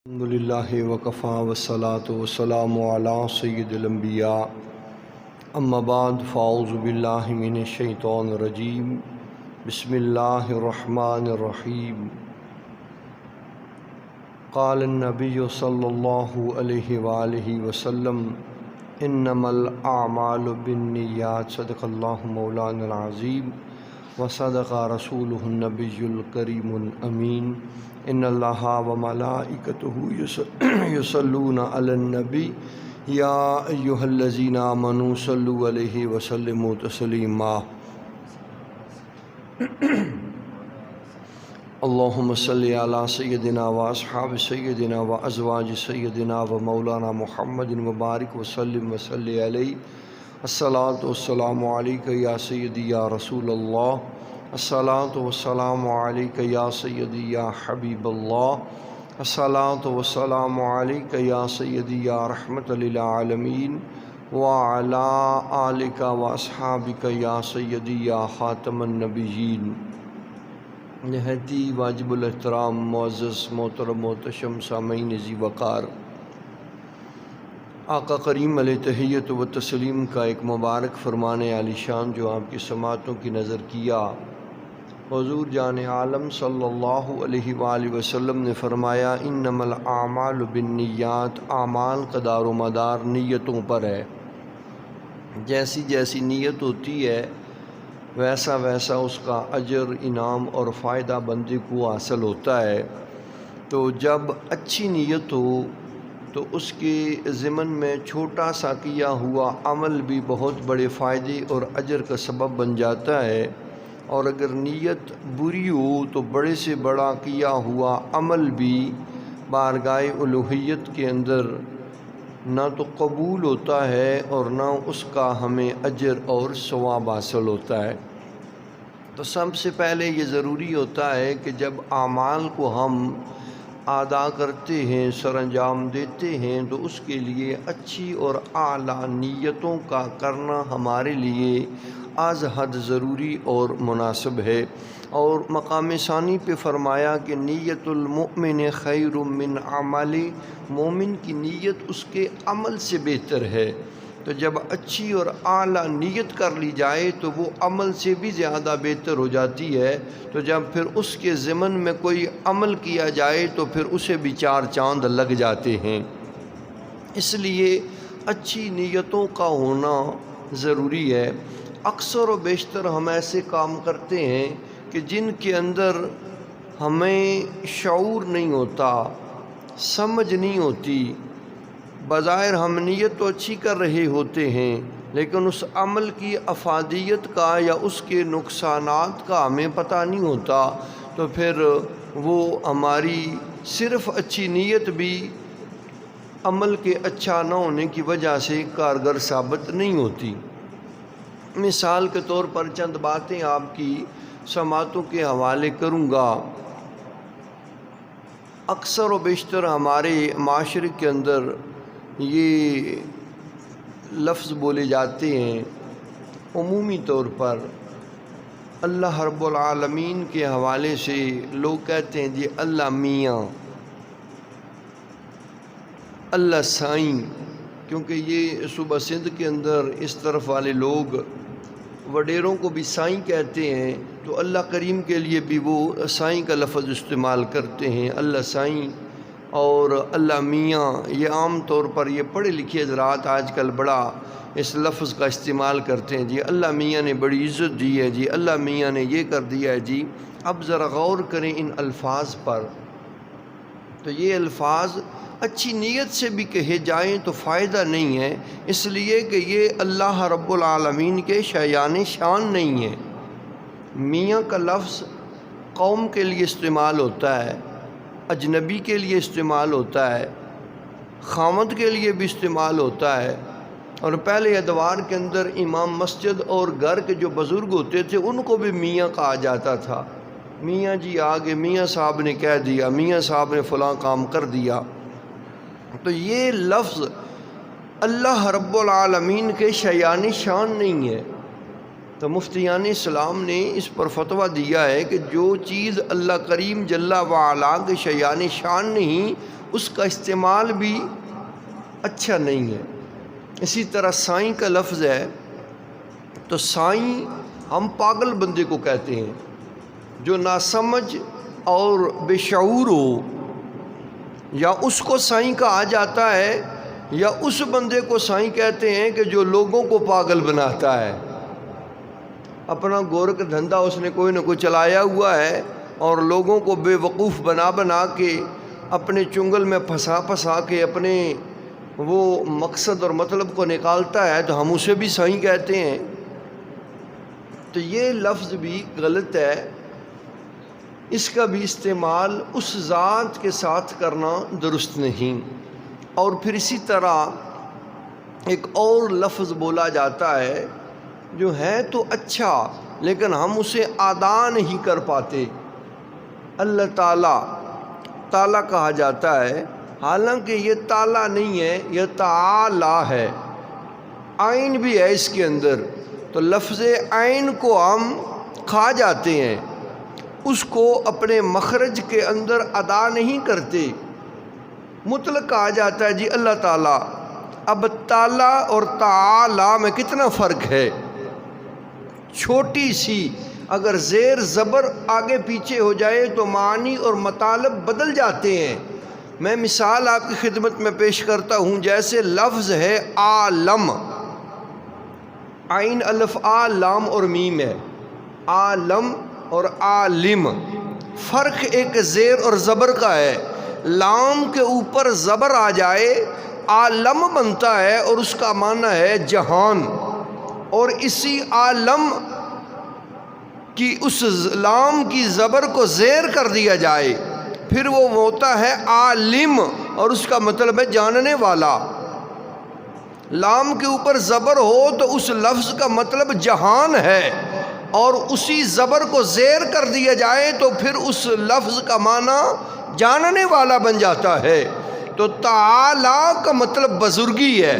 الحمدللہ وکفا والصلاة والسلام علی سید الانبیاء اما بعد فاعوذ باللہ من الشیطان الرجیم بسم اللہ الرحمن الرحیم قال النبی صلی اللہ علیہ وآلہ وسلم انما الاعمال بالنیات صدق اللہ مولانا العظیم وصدق رسولہ النبی الکریم الامین ان اللہ وملائکتہ یصلون علی النبی یا ایہا الذین آمنوا صلوا علیہ وسلموا تسلیما اللہم صلی علی سیدنا و اصحاب سیدنا و ازواج سیدنا و مولانا محمد مبارک وسلم وصلی علیہ الصلاۃ والسلام علیک یا سیدی یا رسول اللہ الصلاۃ والسلام علیک یا سیدی یا حبیب اللہ الصلاۃ والسلام علیک یا سیدی یا رحمت للعالمین وعلی آلک و اصحابک یا سیدی یا خاتم النبیین۔ نہایتی واجب الاحترام معزز محترم محتشم سامعین ذی وقار، آقا کریم علیہ تحیت و تسلیم کا ایک مبارک فرمان عالی شان جو آپ کی سماعتوں کی نظر کیا، حضور جان عالم صلی اللہ علیہ وآلہ وسلم نے فرمایا انما الاعمال بالنیات، اعمال کا دار و مدار نیتوں پر ہے۔ جیسی جیسی نیت ہوتی ہے ویسا ویسا اس کا اجر، انعام اور فائدہ بندے کو حاصل ہوتا ہے۔ تو جب اچھی نیت ہو تو اس کے ضمن میں چھوٹا سا کیا ہوا عمل بھی بہت بڑے فائدے اور اجر کا سبب بن جاتا ہے، اور اگر نیت بری ہو تو بڑے سے بڑا کیا ہوا عمل بھی بارگاہ الوہیت کے اندر نہ تو قبول ہوتا ہے اور نہ اس کا ہمیں اجر اور ثواب حاصل ہوتا ہے۔ تو سب سے پہلے یہ ضروری ہوتا ہے کہ جب اعمال کو ہم ادا کرتے ہیں، سر انجام دیتے ہیں، تو اس کے لیے اچھی اور اعلیٰ نیتوں کا کرنا ہمارے لیے از حد ضروری اور مناسب ہے۔ اور مقام ثانی پہ فرمایا کہ نیت المؤمن خیر من عمل، مومن کی نیت اس کے عمل سے بہتر ہے۔ تو جب اچھی اور اعلیٰ نیت کر لی جائے تو وہ عمل سے بھی زیادہ بہتر ہو جاتی ہے۔ تو جب پھر اس کے ضمن میں کوئی عمل کیا جائے تو پھر اسے بھی چار چاند لگ جاتے ہیں۔ اس لیے اچھی نیتوں کا ہونا ضروری ہے۔ اکثر و بیشتر ہم ایسے کام کرتے ہیں کہ جن کے اندر ہمیں شعور نہیں ہوتا، سمجھ نہیں ہوتی، بظاہر ہم نیت تو اچھی کر رہے ہوتے ہیں لیکن اس عمل کی افادیت کا یا اس کے نقصانات کا ہمیں پتہ نہیں ہوتا، تو پھر وہ ہماری صرف اچھی نیت بھی عمل کے اچھا نہ ہونے کی وجہ سے کارگر ثابت نہیں ہوتی۔ مثال کے طور پر چند باتیں آپ کی سماعتوں کے حوالے کروں گا۔ اکثر و بیشتر ہمارے معاشرے کے اندر یہ لفظ بولے جاتے ہیں عمومی طور پر، اللہ رب العالمین کے حوالے سے لوگ کہتے ہیں جی اللہ میاں، اللہ سائیں، کیونکہ یہ صوبہ سندھ کے اندر اس طرف والے لوگ وڈیروں کو بھی سائیں کہتے ہیں، تو اللہ کریم کے لیے بھی وہ سائیں کا لفظ استعمال کرتے ہیں، اللہ سائیں اور اللہ میاں۔ یہ عام طور پر یہ پڑھے لکھے حضرات آج کل بڑا اس لفظ کا استعمال کرتے ہیں، جی اللہ میاں نے بڑی عزت دی ہے، جی اللہ میاں نے یہ کر دیا ہے۔ جی اب ذرا غور کریں ان الفاظ پر، تو یہ الفاظ اچھی نیت سے بھی کہے جائیں تو فائدہ نہیں ہے، اس لیے کہ یہ اللہ رب العالمین کے شایان شان نہیں ہے۔ میاں کا لفظ قوم کے لیے استعمال ہوتا ہے، اجنبی کے لیے استعمال ہوتا ہے، خامد کے لیے بھی استعمال ہوتا ہے، اور پہلے ادوار کے اندر امام مسجد اور گھر کے جو بزرگ ہوتے تھے ان کو بھی میاں کہا جاتا تھا۔ میاں جی آگے، میاں صاحب نے کہہ دیا، میاں صاحب نے فلاں کام کر دیا۔ تو یہ لفظ اللہ رب العالمین کے شایان شان نہیں ہے۔ تو مفتیان اسلام نے اس پر فتویٰ دیا ہے کہ جو چیز اللہ کریم جل وعلا کے شایان شان نہیں اس کا استعمال بھی اچھا نہیں ہے۔ اسی طرح سائیں کا لفظ ہے، تو سائیں ہم پاگل بندے کو کہتے ہیں جو ناسمجھ اور بے شعور ہو، یا اس کو سائیں کہا جاتا ہے، یا اس بندے کو سائیں کہتے ہیں کہ جو لوگوں کو پاگل بناتا ہے۔ اپنا گورکھ دھندا اس نے کوئی نہ کوئی چلایا ہوا ہے اور لوگوں کو بے وقوف بنا بنا کے اپنے چنگل میں پھنسا کے اپنے وہ مقصد اور مطلب کو نکالتا ہے، تو ہم اسے بھی سائیں کہتے ہیں۔ تو یہ لفظ بھی غلط ہے، اس کا بھی استعمال اس ذات کے ساتھ کرنا درست نہیں۔ اور پھر اسی طرح ایک اور لفظ بولا جاتا ہے جو ہے تو اچھا، لیکن ہم اسے ادا نہیں کر پاتے۔ اللہ تعالیٰ کہا جاتا ہے، حالانکہ یہ تعالیٰ نہیں ہے، یہ تعالی ہے، عین بھی ہے اس کے اندر۔ تو لفظ عین کو ہم کھا جاتے ہیں، اس کو اپنے مخرج کے اندر ادا نہیں کرتے، مطلق کہا جاتا ہے جی اللہ تعالیٰ۔ اب تعالیٰ اور تعالی میں کتنا فرق ہے، چھوٹی سی، اگر زیر زبر آگے پیچھے ہو جائے تو معنی اور مطالب بدل جاتے ہیں۔ میں مثال آپ کی خدمت میں پیش کرتا ہوں، جیسے لفظ ہے عالم، عین الف آ لام اور میم ہے، عالم اور عالم، فرق ایک زیر اور زبر کا ہے۔ لام کے اوپر زبر آ جائے عالم بنتا ہے اور اس کا معنی ہے جہان، اور اسی عالم کی اس لام کی زبر کو زیر کر دیا جائے پھر وہ ہوتا ہے عالم، اور اس کا مطلب ہے جاننے والا۔ لام کے اوپر زبر ہو تو اس لفظ کا مطلب جہان ہے، اور اسی زبر کو زیر کر دیا جائے تو پھر اس لفظ کا معنی جاننے والا بن جاتا ہے۔ تو تعالی کا مطلب بزرگی ہے۔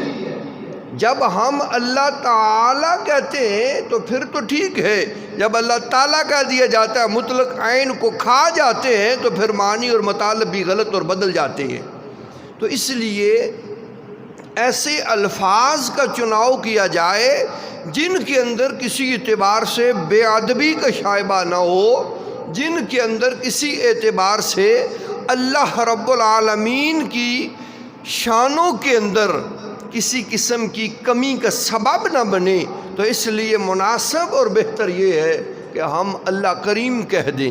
جب ہم اللہ تعالیٰ کہتے ہیں تو پھر تو ٹھیک ہے، جب اللہ تعالیٰ کہہ دیا جاتا ہے مطلق عین کو کھا جاتے ہیں تو پھر معنی اور مطالب بھی غلط اور بدل جاتے ہیں۔ تو اس لیے ایسے الفاظ کا چناؤ کیا جائے جن کے اندر کسی اعتبار سے بے ادبی کا شائبہ نہ ہو، جن کے اندر کسی اعتبار سے اللہ رب العالمین کی شانوں کے اندر کسی قسم کی کمی کا سبب نہ بنے۔ تو اس لیے مناسب اور بہتر یہ ہے کہ ہم اللہ کریم کہہ دیں،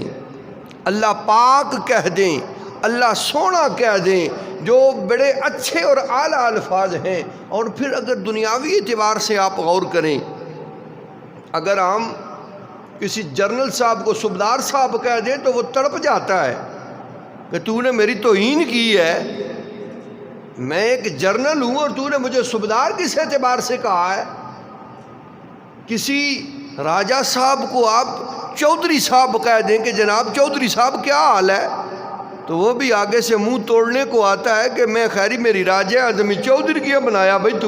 اللہ پاک کہہ دیں، اللہ سونا کہہ دیں، جو بڑے اچھے اور اعلیٰ الفاظ ہیں۔ اور پھر اگر دنیاوی اعتبار سے آپ غور کریں، اگر ہم کسی جنرل صاحب کو صوبدار صاحب کہہ دیں تو وہ تڑپ جاتا ہے کہ تو نے میری توہین کی ہے، میں ایک جرنل ہوں اور تو نے مجھے صوبدار کس اعتبار سے کہا ہے۔ کسی راجہ صاحب کو آپ چودھری صاحب کہہ دیں کہ جناب چودھری صاحب کیا حال ہے، تو وہ بھی آگے سے منہ توڑنے کو آتا ہے کہ میں خیری میری راجہ آدمی چودھری کیا بنایا بھائی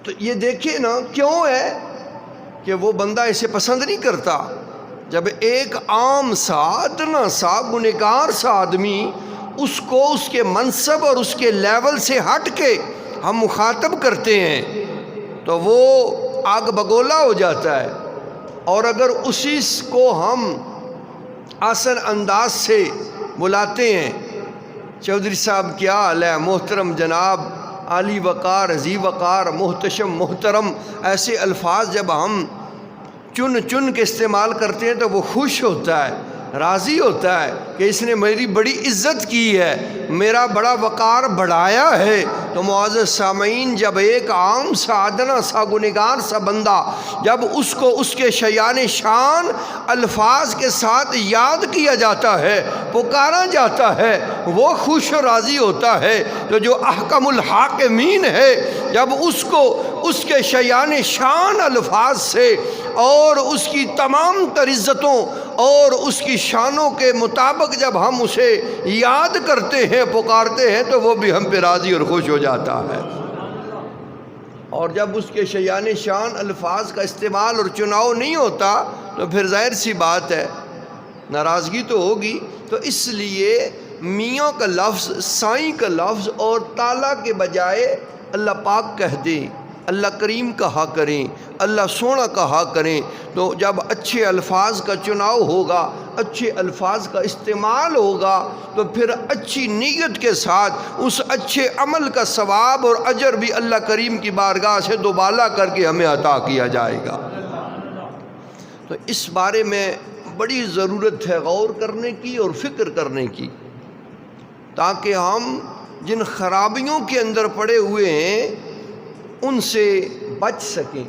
تو یہ دیکھیں نا کیوں ہے کہ وہ بندہ اسے پسند نہیں کرتا۔ جب ایک عام سا ادنا سا گنہگار سا آدمی اس کو اس کے منصب اور اس کے لیول سے ہٹ کے ہم مخاطب کرتے ہیں تو وہ آگ بگولا ہو جاتا ہے۔ اور اگر اسی کو ہم آسن انداز سے بلاتے ہیں، چودھری صاحب کیا حال ہے، محترم جناب، عالی وقار، ذی وقار، محتشم، محترم، ایسے الفاظ جب ہم چن کے استعمال کرتے ہیں تو وہ خوش ہوتا ہے، راضی ہوتا ہے کہ اس نے میری بڑی عزت کی ہے، میرا بڑا وقار بڑھایا ہے۔ تو معزز سامعین، جب ایک عام سا ادنا سا گنہگار سا بندہ جب اس کو اس کے شیان شان الفاظ کے ساتھ یاد کیا جاتا ہے، پکارا جاتا ہے، وہ خوش و راضی ہوتا ہے۔ تو جو احکم الحاکمین ہے، جب اس کو اس کے شیان شان الفاظ سے اور اس کی تمام تر عزتوں اور اس کی شانوں کے مطابق جب ہم اسے یاد کرتے ہیں، پکارتے ہیں، تو وہ بھی ہم پہ راضی اور خوش ہو جاتا ہے۔ اور جب اس کے شیان شان الفاظ کا استعمال اور چناؤ نہیں ہوتا تو پھر ظاہر سی بات ہے ناراضگی تو ہوگی۔ تو اس لیے میاں کا لفظ، سائیں کا لفظ اور تالا کے بجائے اللہ پاک کہہ دیں، اللہ کریم کہا کریں، اللہ سونا کہا کریں، تو جب اچھے الفاظ کا چناؤ ہوگا، اچھے الفاظ کا استعمال ہوگا، تو پھر اچھی نیت کے ساتھ اس اچھے عمل کا ثواب اور اجر بھی اللہ کریم کی بارگاہ سے دوبالا کر کے ہمیں عطا کیا جائے گا۔ تو اس بارے میں بڑی ضرورت ہے غور کرنے کی اور فکر کرنے کی، تاکہ ہم جن خرابیوں کے اندر پڑے ہوئے ہیں ان سے بچ سکیں،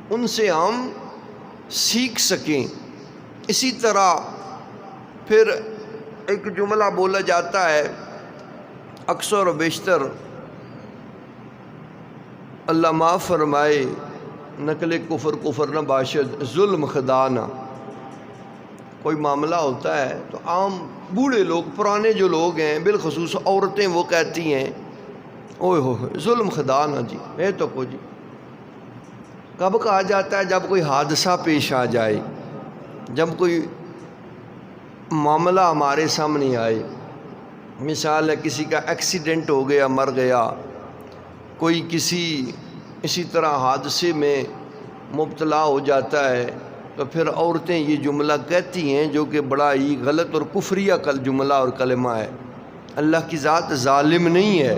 ان سے ہم سیکھ سکیں۔ اسی طرح پھر ایک جملہ بولا جاتا ہے اکثر و بیشتر، اللہ معاف فرمائے، نقل کفر کفر نہ باشد، ظلم خدا نہ۔ کوئی معاملہ ہوتا ہے تو عام بوڑھے لوگ، پرانے جو لوگ ہیں، بالخصوص عورتیں، وہ کہتی ہیں اوہ ہو ظلم خدا نہ جی، ہے تو کو جی۔ کب کہا جاتا ہے؟ جب کوئی حادثہ پیش آ جائے، جب کوئی معاملہ ہمارے سامنے آئے، مثال ہے کسی کا ایکسیڈنٹ ہو گیا، مر گیا، کوئی کسی اسی طرح حادثے میں مبتلا ہو جاتا ہے، تو پھر عورتیں یہ جملہ کہتی ہیں جو کہ بڑا ہی غلط اور کفریہ جملہ اور کلمہ ہے۔ اللہ کی ذات ظالم نہیں ہے،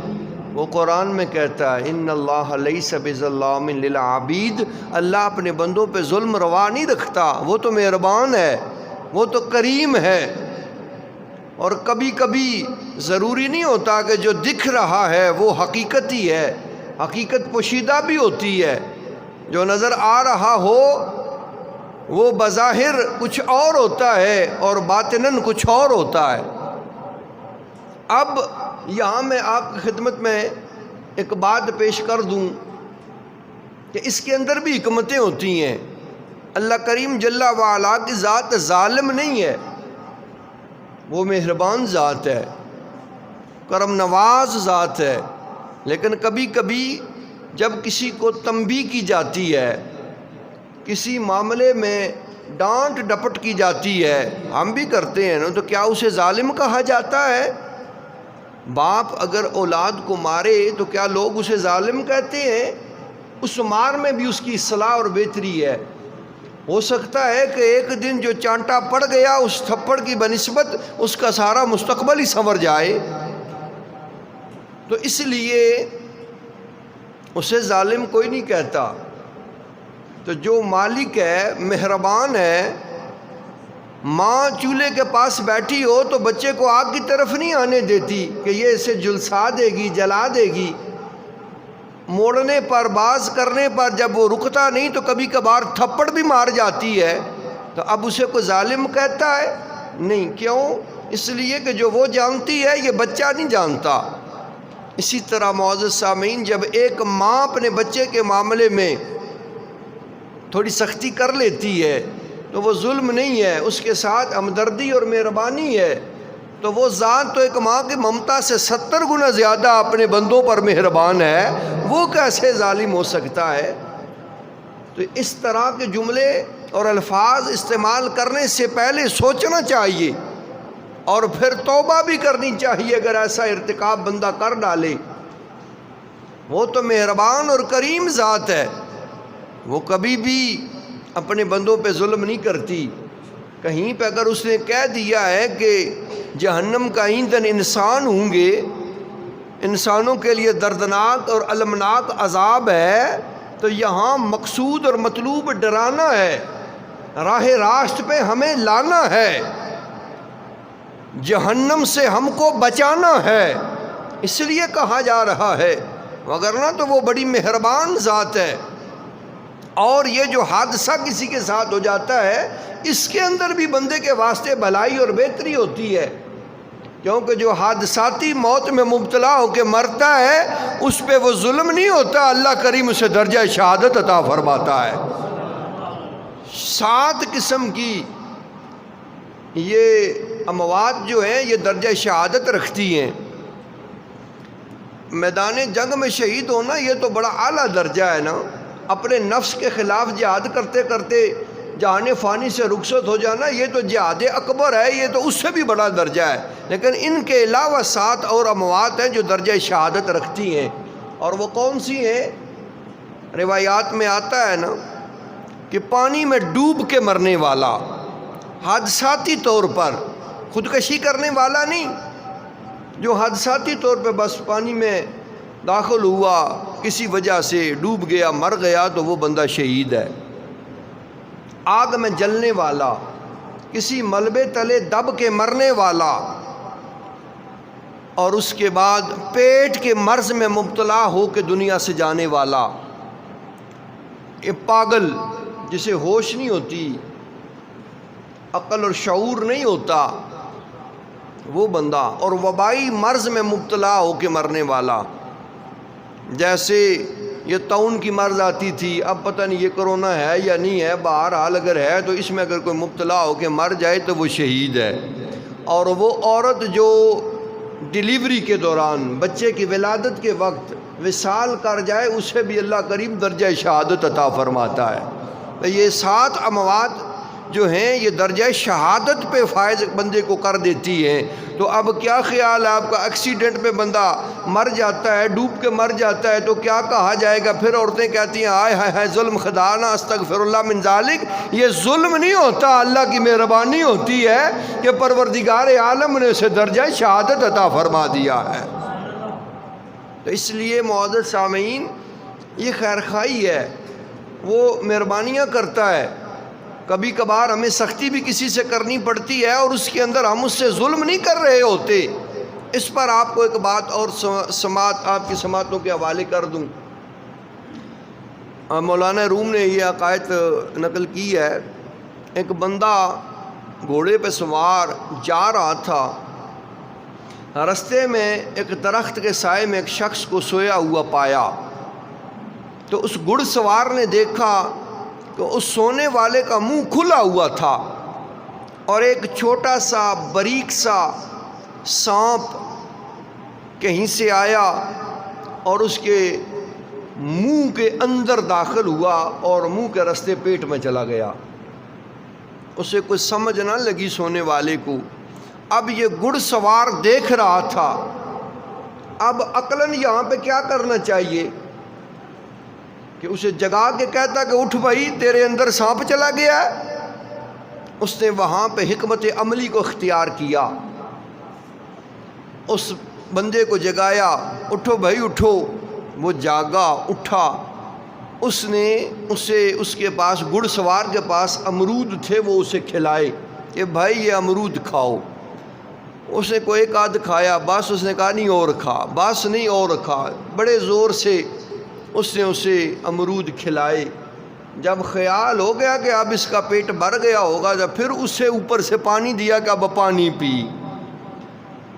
وہ قرآن میں کہتا ہے ان اللہ لیس بظلام للعبید، اللہ اپنے بندوں پہ ظلم روا نہیں رکھتا، وہ تو مہربان ہے، وہ تو کریم ہے۔ اور کبھی کبھی ضروری نہیں ہوتا کہ جو دکھ رہا ہے وہ حقیقت ہی ہے، حقیقت پوشیدہ بھی ہوتی ہے، جو نظر آ رہا ہو وہ بظاہر کچھ اور ہوتا ہے اور باطناً کچھ اور ہوتا ہے۔ اب یہاں میں آپ کی خدمت میں ایک بات پیش کر دوں کہ اس کے اندر بھی حکمتیں ہوتی ہیں۔ اللہ کریم جل وعلا کی ذات ظالم نہیں ہے، وہ مہربان ذات ہے، کرم نواز ذات ہے، لیکن کبھی کبھی جب کسی کو تنبیہ کی جاتی ہے، کسی معاملے میں ڈانٹ ڈپٹ کی جاتی ہے، ہم بھی کرتے ہیں نا، تو کیا اسے ظالم کہا جاتا ہے؟ باپ اگر اولاد کو مارے تو کیا لوگ اسے ظالم کہتے ہیں؟ اس مار میں بھی اس کی اصلاح اور بہتری ہے۔ ہو سکتا ہے کہ ایک دن جو چانٹا پڑ گیا اس تھپڑ کی بنسبت اس کا سارا مستقبل ہی سنور جائے، تو اس لیے اسے ظالم کوئی نہیں کہتا۔ تو جو مالک ہے، مہربان ہے، ماں چولہے کے پاس بیٹھی ہو تو بچے کو آگ کی طرف نہیں آنے دیتی کہ یہ اسے جلسا دے گی، جلا دے گی۔ موڑنے پر، باز کرنے پر جب وہ رکتا نہیں تو کبھی کبھار تھپڑ بھی مار جاتی ہے، تو اب اسے کوئی ظالم کہتا ہے؟ نہیں۔ کیوں؟ اس لیے کہ جو وہ جانتی ہے یہ بچہ نہیں جانتا۔ اسی طرح معزز سامعین، جب ایک ماں اپنے بچے کے معاملے میں تھوڑی سختی کر لیتی ہے تو وہ ظلم نہیں ہے، اس کے ساتھ ہمدردی اور مہربانی ہے۔ تو وہ ذات تو ایک ماں کی ممتا سے 70 گنا زیادہ اپنے بندوں پر مہربان ہے، وہ کیسے ظالم ہو سکتا ہے؟ تو اس طرح کے جملے اور الفاظ استعمال کرنے سے پہلے سوچنا چاہیے اور پھر توبہ بھی کرنی چاہیے اگر ایسا ارتکاب بندہ کر ڈالے۔ وہ تو مہربان اور کریم ذات ہے، وہ کبھی بھی اپنے بندوں پہ ظلم نہیں کرتی۔ کہیں پہ اگر اس نے کہہ دیا ہے کہ جہنم کا ایندھن انسان ہوں گے، انسانوں کے لیے دردناک اور المناک عذاب ہے، تو یہاں مقصود اور مطلوب ڈرانا ہے، راہ راست پہ ہمیں لانا ہے، جہنم سے ہم کو بچانا ہے، اس لیے کہا جا رہا ہے، وگرنہ تو وہ بڑی مہربان ذات ہے۔ اور یہ جو حادثہ کسی کے ساتھ ہو جاتا ہے، اس کے اندر بھی بندے کے واسطے بھلائی اور بہتری ہوتی ہے، کیونکہ جو حادثاتی موت میں مبتلا ہو کے مرتا ہے اس پہ وہ ظلم نہیں ہوتا، اللہ کریم اسے درجہ شہادت عطا فرماتا ہے۔ 7 قسم کی یہ اموات جو ہیں یہ درجہ شہادت رکھتی ہیں۔ میدان جنگ میں شہید ہونا یہ تو بڑا اعلیٰ درجہ ہے نا، اپنے نفس کے خلاف جہاد کرتے کرتے جہان فانی سے رخصت ہو جانا یہ تو جہاد اکبر ہے، یہ تو اس سے بھی بڑا درجہ ہے، لیکن ان کے علاوہ 7 اور اموات ہیں جو درجہ شہادت رکھتی ہیں، اور وہ کون سی ہیں؟ روایات میں آتا ہے نا کہ پانی میں ڈوب کے مرنے والا، حادثاتی طور پر، خودکشی کرنے والا نہیں، جو حادثاتی طور پہ بس پانی میں داخل ہوا، کسی وجہ سے ڈوب گیا، مر گیا، تو وہ بندہ شہید ہے۔ آگ میں جلنے والا، کسی ملبے تلے دب کے مرنے والا، اور اس کے بعد پیٹ کے مرض میں مبتلا ہو کے دنیا سے جانے والا، یہ پاگل جسے ہوش نہیں ہوتی، عقل اور شعور نہیں ہوتا، وہ بندہ، اور وبائی مرض میں مبتلا ہو کے مرنے والا، جیسے یہ طاعون کی مرض آتی تھی، اب پتہ نہیں یہ کرونا ہے یا نہیں ہے، بہرحال اگر ہے تو اس میں اگر کوئی مبتلا ہو کے مر جائے تو وہ شہید ہے۔ اور وہ عورت جو ڈیلیوری کے دوران، بچے کی ولادت کے وقت وصال کر جائے، اسے بھی اللہ کریم درجہ شہادت عطا فرماتا ہے۔ یہ 7 اموات جو ہیں یہ درجہ شہادت پہ فائز بندے کو کر دیتی ہیں۔ تو اب کیا خیال ہے آپ کا؟ ایکسیڈنٹ پہ بندہ مر جاتا ہے، ڈوب کے مر جاتا ہے، تو کیا کہا جائے گا؟ پھر عورتیں کہتی ہیں ہائے ہائے ہائے ظلم خدا نا استغفر اللہ من ذالک۔ یہ ظلم نہیں ہوتا، اللہ کی مہربانی ہوتی ہے کہ پروردگار عالم نے اسے درجہ شہادت عطا فرما دیا ہے۔ تو اس لیے معزز سامعین، یہ خیرخواہی ہے، وہ مہربانیاں کرتا ہے۔ کبھی کبھار ہمیں سختی بھی کسی سے کرنی پڑتی ہے، اور اس کے اندر ہم اس سے ظلم نہیں کر رہے ہوتے۔ اس پر آپ کو ایک بات اور آپ کی سماعتوں کے حوالے کر دوں۔ مولانا روم نے یہ عقائد نقل کی ہے، ایک بندہ گھوڑے پہ سوار جا رہا تھا، رستے میں ایک درخت کے سائے میں ایک شخص کو سویا ہوا پایا، تو اس گھڑ سوار نے دیکھا کہ اس سونے والے کا منہ کھلا ہوا تھا، اور ایک چھوٹا سا باریک سا سانپ کہیں سے آیا اور اس کے منہ کے اندر داخل ہوا اور منہ کے رستے پیٹ میں چلا گیا۔ اسے کوئی سمجھ نہ لگی سونے والے کو۔ اب یہ گھڑ سوار دیکھ رہا تھا، اب عقلاً یہاں پہ کیا کرنا چاہیے کہ اسے جگا کے کہتا کہ اٹھ بھائی تیرے اندر سانپ چلا گیا ہے۔ اس نے وہاں پہ حکمت عملی کو اختیار کیا، اس بندے کو جگایا، اٹھو بھائی اٹھو۔ وہ جاگا، اٹھا، اس نے اس کے پاس گھڑ سوار کے پاس امرود تھے، وہ اسے کھلائے کہ بھائی یہ امرود کھاؤ۔ اس نے کوئی ایک آدھ کھایا، بس اس نے کہا نہیں اور کھا، بس نہیں اور کھا، بڑے زور سے اس نے اسے امرود کھلائے۔ جب خیال ہو گیا کہ اب اس کا پیٹ بھر گیا ہوگا، جب پھر اسے اوپر سے پانی دیا کہ اب پانی پی۔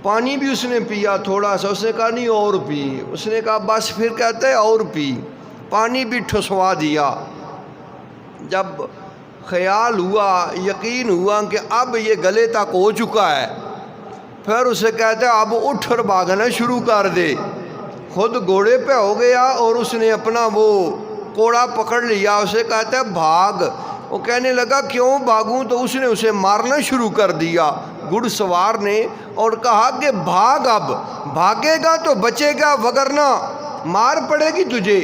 پانی بھی اس نے پیا تھوڑا سا، اس نے کہا نہیں اور پی، اس نے کہا بس، پھر کہتا ہے اور پی، پانی بھی ٹھسوا دیا۔ جب خیال ہوا، یقین ہوا کہ اب یہ گلے تک ہو چکا ہے، پھر اسے کہتا ہے اب اٹھ اور بھاگنا شروع کر دے۔ خود گھوڑے پہ ہو گیا اور اس نے اپنا وہ کوڑا پکڑ لیا، اسے کہتا ہے بھاگ۔ وہ کہنے لگا کیوں بھاگوں؟ تو اس نے اسے مارنا شروع کر دیا گھڑ سوار نے، اور کہا کہ بھاگ، اب بھاگے گا تو بچے گا، وگرنہ مار پڑے گی تجھے۔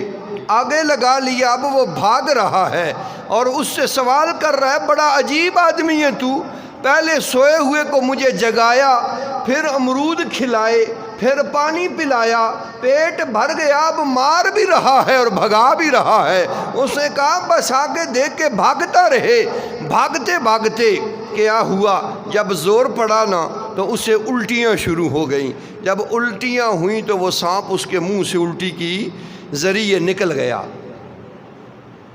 آگے لگا لیا، اب وہ بھاگ رہا ہے اور اس سے سوال کر رہا ہے بڑا عجیب آدمی ہے تو، پہلے سوئے ہوئے کو مجھے جگایا، پھر امرود کھلائے، پھر پانی پلایا، پیٹ بھر گیا، اب مار بھی رہا ہے اور بھگا بھی رہا ہے۔ اس نے کہا بس آگے دیکھ کے بھاگتا رہے۔ بھاگتے بھاگتے کیا ہوا، جب زور پڑا نا تو اسے الٹیاں شروع ہو گئیں۔ جب الٹیاں ہوئیں تو وہ سانپ اس کے منہ سے الٹی کی ذریعے نکل گیا۔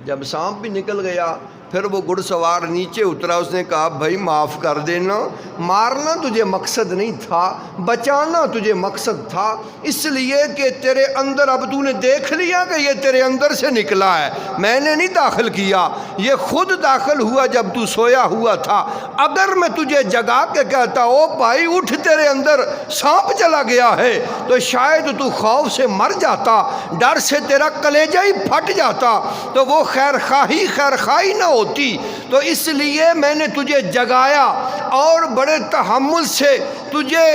جب سانپ بھی نکل گیا، پھر وہ گھڑ سوار نیچے اترا، اس نے کہا بھائی معاف کر دینا، مارنا تجھے مقصد نہیں تھا، بچانا تجھے مقصد تھا، اس لیے کہ تیرے اندر اب تو نے دیکھ لیا کہ یہ تیرے اندر سے نکلا ہے، میں نے نہیں داخل کیا، یہ خود داخل ہوا جب تو سویا ہوا تھا۔ اگر میں تجھے جگا کے کہتا او بھائی اٹھ تیرے اندر سانپ چلا گیا ہے، تو شاید تو خوف سے مر جاتا، ڈر سے تیرا کلیجہ ہی پھٹ جاتا، تو وہ خیر خواہی نہ ہوتی، تو اس لیے میں نے تجھے جگایا اور بڑے تحمل سے تجھے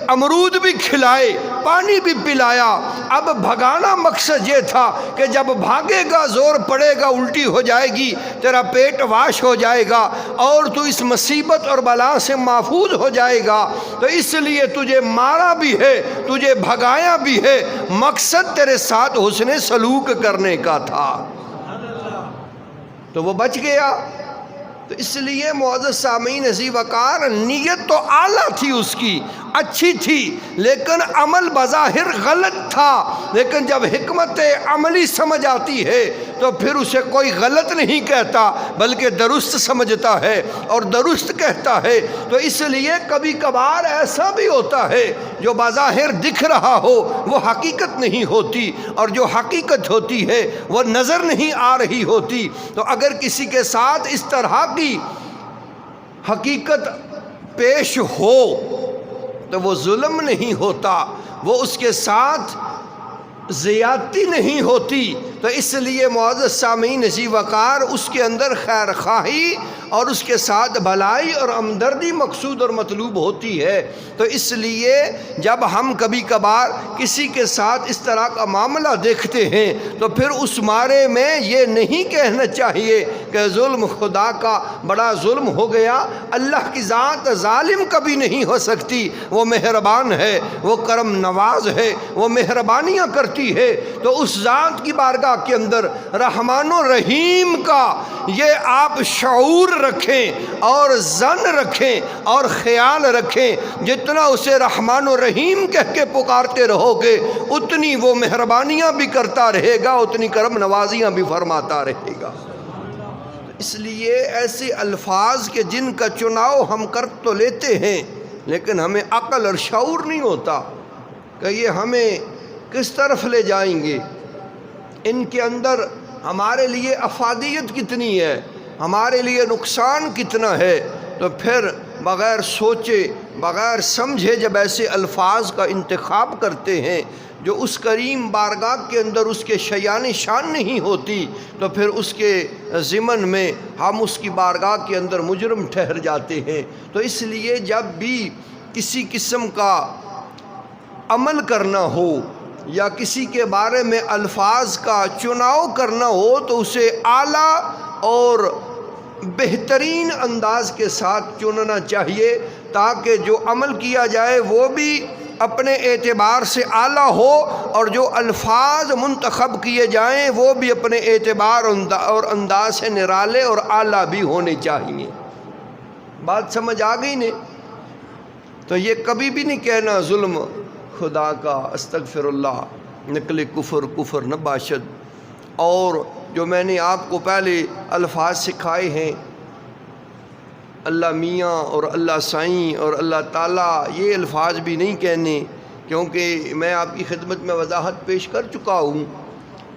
امرود بھی کھلائے، پانی بھی پلایا۔ اب بھگانا مقصد یہ تھا کہ جب بھاگے گا زور پڑے گا، الٹی ہو جائے گی، تیرا پیٹ واش ہو جائے گا اور تو اس مصیبت اور بلا سے محفوظ ہو جائے گا، تو اس لیے تجھے مارا بھی ہے، تجھے بھگایا بھی ہے، مقصد تیرے ساتھ حسن سلوک کرنے کا تھا۔ تو وہ بچ گیا۔ تو اس لیے معزز سامعین عزیز وقار، نیت تو اعلیٰ تھی، اس کی اچھی تھی، لیکن عمل بظاہر غلط تھا۔ لیکن جب حکمت عملی سمجھ آتی ہے تو پھر اسے کوئی غلط نہیں کہتا بلکہ درست سمجھتا ہے اور درست کہتا ہے۔ تو اس لیے کبھی کبھار ایسا بھی ہوتا ہے جو بظاہر دکھ رہا ہو وہ حقیقت نہیں ہوتی، اور جو حقیقت ہوتی ہے وہ نظر نہیں آ رہی ہوتی۔ تو اگر کسی کے ساتھ اس طرح کی حقیقت پیش ہو تو وہ ظلم نہیں ہوتا، وہ اس کے ساتھ زیادتی نہیں ہوتی۔ تو اس لیے معزز سامعین عزیز وقار، اس کے اندر خیر خواہی اور اس کے ساتھ بھلائی اور ہمدردی مقصود اور مطلوب ہوتی ہے۔ تو اس لیے جب ہم کبھی کبھار کسی کے ساتھ اس طرح کا معاملہ دیکھتے ہیں تو پھر اس بارے میں یہ نہیں کہنا چاہیے کہ ظلم خدا کا بڑا ظلم ہو گیا۔ اللہ کی ذات ظالم کبھی نہیں ہو سکتی، وہ مہربان ہے، وہ کرم نواز ہے، وہ مہربانیاں کرتی ہے۔ تو اس ذات کی بارگاہ کے اندر رحمان و رحیم کا یہ آپ شعور رکھیں اور ظن رکھیں اور خیال رکھیں، جتنا اسے رحمان و رحیم کہہ کے پکارتے رہو گے اتنی وہ مہربانیاں بھی کرتا رہے گا، اتنی کرم نوازیاں بھی فرماتا رہے گا۔ اس لیے ایسے الفاظ کے جن کا چناؤ ہم کر تو لیتے ہیں لیکن ہمیں عقل اور شعور نہیں ہوتا کہ یہ ہمیں کس طرف لے جائیں گے، ان کے اندر ہمارے لیے افادیت کتنی ہے، ہمارے لیے نقصان کتنا ہے۔ تو پھر بغیر سوچے بغیر سمجھے جب ایسے الفاظ کا انتخاب کرتے ہیں جو اس کریم بارگاہ کے اندر اس کے شیان شان نہیں ہوتی، تو پھر اس کے ضمن میں ہم اس کی بارگاہ کے اندر مجرم ٹھہر جاتے ہیں۔ تو اس لیے جب بھی کسی قسم کا عمل کرنا ہو یا کسی کے بارے میں الفاظ کا چناؤ کرنا ہو تو اسے اعلیٰ اور بہترین انداز کے ساتھ چننا چاہیے تاکہ جو عمل کیا جائے وہ بھی اپنے اعتبار سے اعلیٰ ہو اور جو الفاظ منتخب کیے جائیں وہ بھی اپنے اعتبار اور انداز سے نرالے اور اعلیٰ بھی ہونے چاہیے۔ بات سمجھ آ گئی نے؟ تو یہ کبھی بھی نہیں کہنا ظلم خدا کا، استغفر اللہ، نکلے کفر کفر نہ باشد۔ اور جو میں نے آپ کو پہلے الفاظ سکھائے ہیں، اللہ میاں اور اللہ سائیں اور اللہ تعالیٰ، یہ الفاظ بھی نہیں کہنے، کیونکہ میں آپ کی خدمت میں وضاحت پیش کر چکا ہوں۔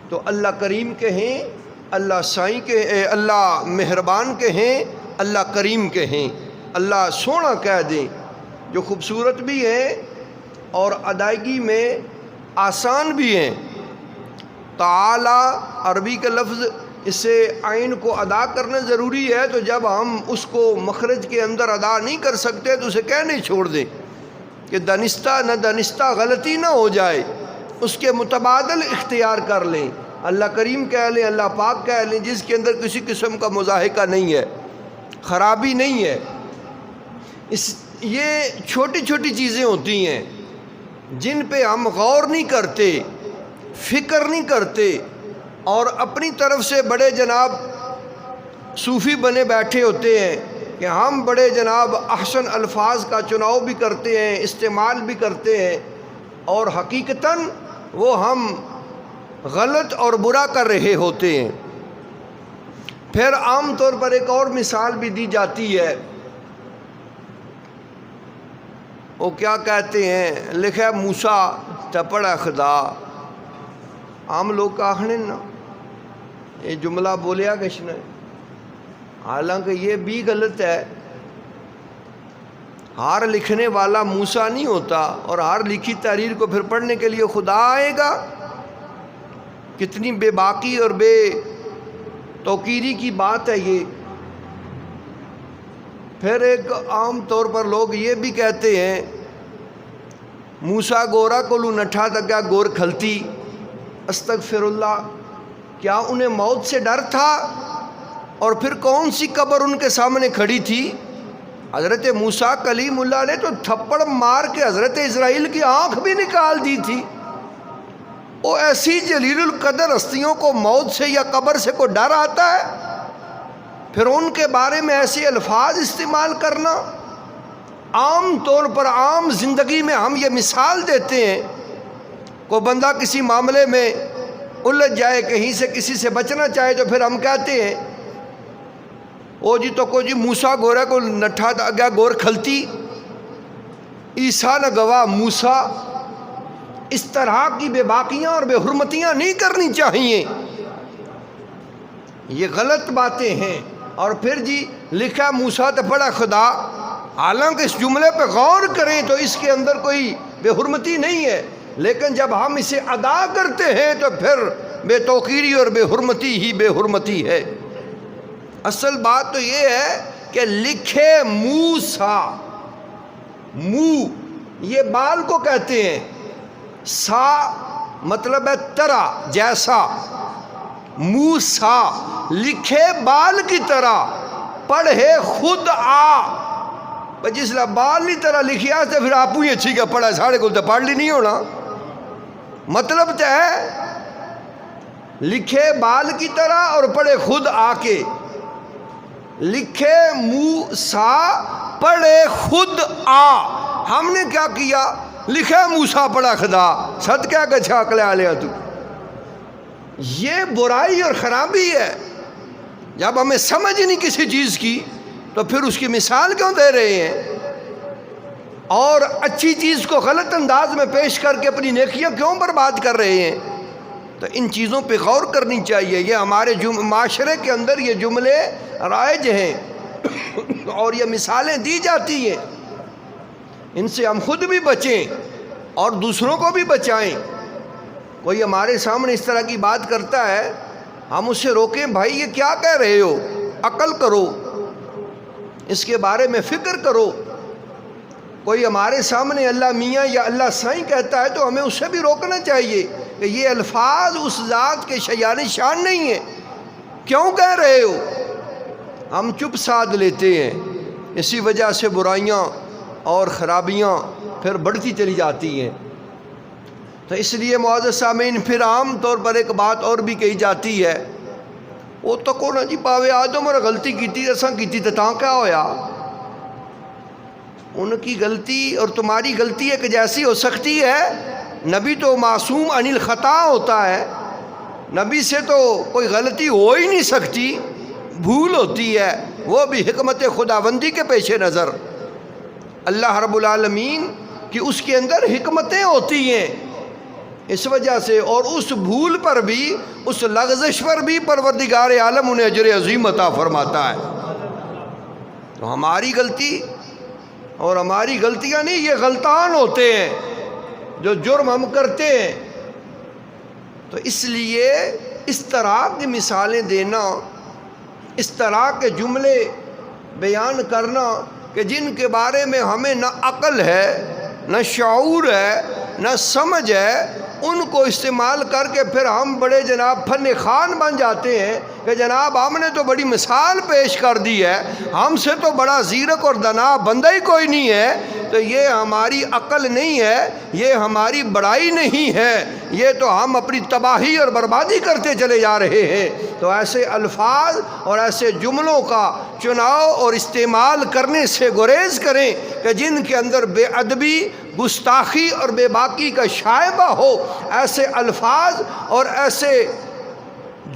تو اللہ کریم کہیں، اللہ سائیں کہیں، اللہ مہربان کہیں، اللہ کریم کہیں، اللہ سونا کہہ دیں، جو خوبصورت بھی ہیں اور ادائیگی میں آسان بھی ہیں۔ تعالی عربی کا لفظ، اس سے عین کو ادا کرنا ضروری ہے، تو جب ہم اس کو مخرج کے اندر ادا نہیں کر سکتے تو اسے کہنے چھوڑ دیں کہ دانستہ نہ دانستہ غلطی نہ ہو جائے، اس کے متبادل اختیار کر لیں، اللہ کریم کہہ لیں، اللہ پاک کہہ لیں، جس کے اندر کسی قسم کا مضاحکہ نہیں ہے، خرابی نہیں ہے۔ یہ چھوٹی چھوٹی چیزیں ہوتی ہیں جن پہ ہم غور نہیں کرتے، فکر نہیں کرتے، اور اپنی طرف سے بڑے جناب صوفی بنے بیٹھے ہوتے ہیں کہ ہم بڑے جناب احسن الفاظ کا چناؤ بھی کرتے ہیں، استعمال بھی کرتے ہیں، اور حقیقتاً وہ ہم غلط اور برا کر رہے ہوتے ہیں۔ پھر عام طور پر ایک اور مثال بھی دی جاتی ہے، وہ کیا کہتے ہیں، لکھا موسیٰ تپڑا خدا، عام لوگ کہنے نا یہ جملہ بولیا گشنا ہے، حالانکہ یہ بھی غلط ہے۔ ہر لکھنے والا موسیٰ نہیں ہوتا، اور ہر لکھی تحریر کو پھر پڑھنے کے لیے خدا آئے گا۔ کتنی بے باکی اور بے توقیری کی بات ہے یہ۔ پھر ایک عام طور پر لوگ یہ بھی کہتے ہیں موسیٰ گورا کولو نٹھا تکیا گور کھلتی، استغفر اللہ، کیا انہیں موت سے ڈر تھا؟ اور پھر کون سی قبر ان کے سامنے کھڑی تھی؟ حضرت موسیٰ کلیم اللہ نے تو تھپڑ مار کے حضرت اسرائیل کی آنکھ بھی نکال دی تھی۔ وہ ایسی جلیل القدر ہستیوں کو موت سے یا قبر سے کوئی ڈر آتا ہے؟ پھر ان کے بارے میں ایسے الفاظ استعمال کرنا، عام طور پر عام زندگی میں ہم یہ مثال دیتے ہیں، کوئی بندہ کسی معاملے میں الجھ جائے، کہیں سے کسی سے بچنا چاہے، تو پھر ہم کہتے ہیں او جی تو کو جی موسیٰ گورا کو نٹھا گیا گور کھلتی، عیسیٰ نہ گواہ موسیٰ۔ اس طرح کی بے باکیاں اور بے حرمتیاں نہیں کرنی چاہیے، یہ غلط باتیں ہیں۔ اور پھر جی لکھا موسیٰ تو پڑا خدا، حالانکہ اس جملے پہ غور کریں تو اس کے اندر کوئی بے حرمتی نہیں ہے، لیکن جب ہم اسے ادا کرتے ہیں تو پھر بے توقیری اور بے حرمتی ہی بے حرمتی ہے۔ اصل بات تو یہ ہے کہ لکھے موسیٰ، منہ یہ بال کو کہتے ہیں، سا مطلب ہے طرح جیسا، موسیٰ لکھے بال کی طرح، پڑھے خود آ، جس لئے بال کی طرح لکھیا تو پھر آپ ہی اچھی کا پڑھا، ساڑھے کو تو پڑھ لی نہیں ہونا۔ مطلب تو ہے لکھے بال کی طرح اور پڑھے خود آ کے، لکھے موسیٰ پڑھے خود آ۔ ہم نے کیا کیا؟ لکھے موسیٰ پڑھا خدا، صدقہ کا چھاک لے آلیا تو۔ یہ برائی اور خرابی ہے۔ جب ہمیں سمجھ نہیں کسی چیز کی تو پھر اس کی مثال کیوں دے رہے ہیں، اور اچھی چیز کو غلط انداز میں پیش کر کے اپنی نیکیاں کیوں برباد کر رہے ہیں؟ تو ان چیزوں پہ غور کرنی چاہیے۔ یہ ہمارے معاشرے کے اندر یہ جملے رائج ہیں اور یہ مثالیں دی جاتی ہیں، ان سے ہم خود بھی بچیں اور دوسروں کو بھی بچائیں۔ کوئی ہمارے سامنے اس طرح کی بات کرتا ہے، ہم اسے روکیں، بھائی یہ کیا کہہ رہے ہو، عقل کرو، اس کے بارے میں فکر کرو۔ کوئی ہمارے سامنے اللہ میاں یا اللہ سائیں کہتا ہے تو ہمیں اسے بھی روکنا چاہیے کہ یہ الفاظ اس ذات کے شیان شان نہیں ہیں، کیوں کہہ رہے ہو؟ ہم چپ سادھ لیتے ہیں، اسی وجہ سے برائیاں اور خرابیاں پھر بڑھتی چلی جاتی ہیں۔ تو اس لیے معزز سامعین، پھر عام طور پر ایک بات اور بھی کہی جاتی ہے، وہ تو کو نہ جی پاوے آدم اور غلطی کیتی اساں کیتی تو تاں کیا ہویا؟ ان کی غلطی اور تمہاری غلطی ایک جیسی ہو سکتی ہے؟ نبی تو معصوم عن الخطا ہوتا ہے، نبی سے تو کوئی غلطی ہو ہی نہیں سکتی، بھول ہوتی ہے، وہ بھی حکمت خداوندی کے پیش نظر۔ اللہ رب العالمین کی اس کے اندر حکمتیں ہوتی ہیں، اس وجہ سے، اور اس بھول پر بھی، اس لغزش پر بھی پروردگار عالم انہیں اجر عظیم عطا فرماتا ہے۔ تو ہماری غلطی اور ہماری غلطیاں نہیں، یہ غلطان ہوتے ہیں جو جرم ہم کرتے ہیں۔ تو اس لیے اس طرح کی مثالیں دینا، اس طرح کے جملے بیان کرنا کہ جن کے بارے میں ہمیں نہ عقل ہے، نہ شعور ہے، نہ سمجھ ہے، ان کو استعمال کر کے پھر ہم بڑے جناب فن خوان بن جاتے ہیں کہ جناب ہم نے تو بڑی مثال پیش کر دی ہے، ہم سے تو بڑا زیرک اور دنا بندہ ہی کوئی نہیں ہے۔ تو یہ ہماری عقل نہیں ہے، یہ ہماری بڑائی نہیں ہے، یہ تو ہم اپنی تباہی اور بربادی کرتے چلے جا رہے ہیں۔ تو ایسے الفاظ اور ایسے جملوں کا چناؤ اور استعمال کرنے سے گریز کریں کہ جن کے اندر بے ادبی، گستاخی اور بے باکی کا شائبہ ہو۔ ایسے الفاظ اور ایسے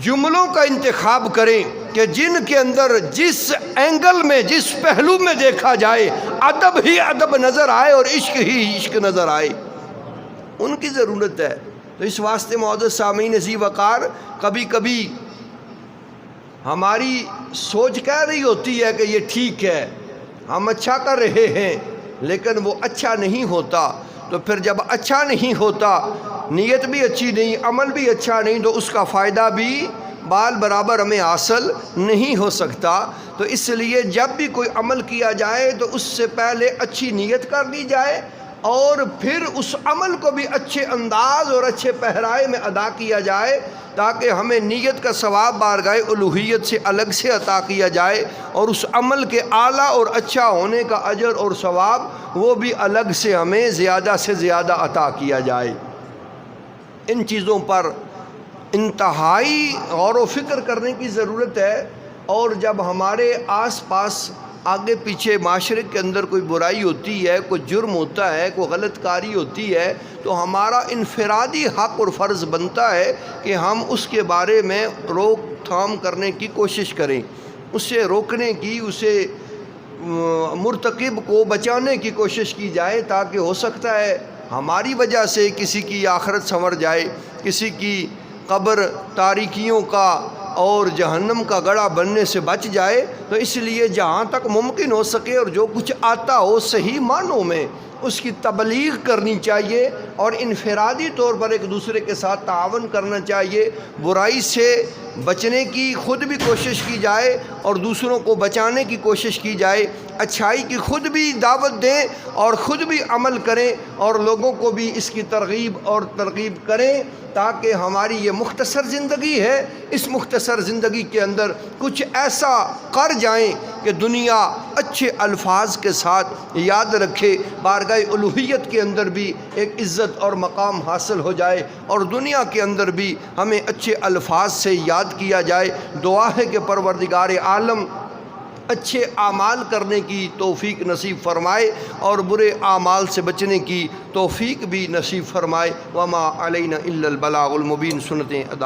جملوں کا انتخاب کریں کہ جن کے اندر جس اینگل میں، جس پہلو میں دیکھا جائے ادب ہی ادب نظر آئے اور عشق ہی عشق نظر آئے، ان کی ضرورت ہے۔ تو اس واسطے معزز سامعین ذی وقار، کبھی کبھی ہماری سوچ کہہ رہی ہوتی ہے کہ یہ ٹھیک ہے، ہم اچھا کر رہے ہیں، لیکن وہ اچھا نہیں ہوتا۔ تو پھر جب اچھا نہیں ہوتا، نیت بھی اچھی نہیں، عمل بھی اچھا نہیں، تو اس کا فائدہ بھی بال برابر ہمیں حاصل نہیں ہو سکتا۔ تو اس لیے جب بھی کوئی عمل کیا جائے تو اس سے پہلے اچھی نیت کر لی جائے، اور پھر اس عمل کو بھی اچھے انداز اور اچھے پہرائے میں ادا کیا جائے، تاکہ ہمیں نیت کا ثواب بارگاہ الوہیت سے الگ سے عطا کیا جائے، اور اس عمل کے اعلیٰ اور اچھا ہونے کا اجر اور ثواب وہ بھی الگ سے ہمیں زیادہ سے زیادہ عطا کیا جائے۔ ان چیزوں پر انتہائی غور و فکر کرنے کی ضرورت ہے، اور جب ہمارے آس پاس آگے پیچھے معاشرے کے اندر کوئی برائی ہوتی ہے، کوئی جرم ہوتا ہے، کوئی غلط کاری ہوتی ہے، تو ہمارا انفرادی حق اور فرض بنتا ہے کہ ہم اس کے بارے میں روک تھام کرنے کی کوشش کریں، اسے روکنے کی، اسے مرتکب کو بچانے کی کوشش کی جائے، تاکہ ہو سکتا ہے ہماری وجہ سے کسی کی آخرت سنور جائے، کسی کی قبر تاریکیوں کا اور جہنم کا گڑھا بننے سے بچ جائے۔ تو اس لیے جہاں تک ممکن ہو سکے اور جو کچھ آتا ہو صحیح معنوں میں اس کی تبلیغ کرنی چاہیے، اور انفرادی طور پر ایک دوسرے کے ساتھ تعاون کرنا چاہیے۔ برائی سے بچنے کی خود بھی کوشش کی جائے اور دوسروں کو بچانے کی کوشش کی جائے، اچھائی کی خود بھی دعوت دیں اور خود بھی عمل کریں، اور لوگوں کو بھی اس کی ترغیب اور ترغیب کریں، تاکہ ہماری یہ مختصر زندگی ہے، اس مختصر زندگی کے اندر کچھ ایسا کر جائیں کہ دنیا اچھے الفاظ کے ساتھ یاد رکھے، بارگاہ الوہیت کے اندر بھی ایک عزت اور مقام حاصل ہو جائے، اور دنیا کے اندر بھی ہمیں اچھے الفاظ سے یاد کیا جائے۔ دعا ہے کہ پروردگار عالم اچھے اعمال کرنے کی توفیق نصیب فرمائے اور برے اعمال سے بچنے کی توفیق بھی نصیب فرمائے۔ وما علینا الا البلاغ المبین۔ سنتیں ادا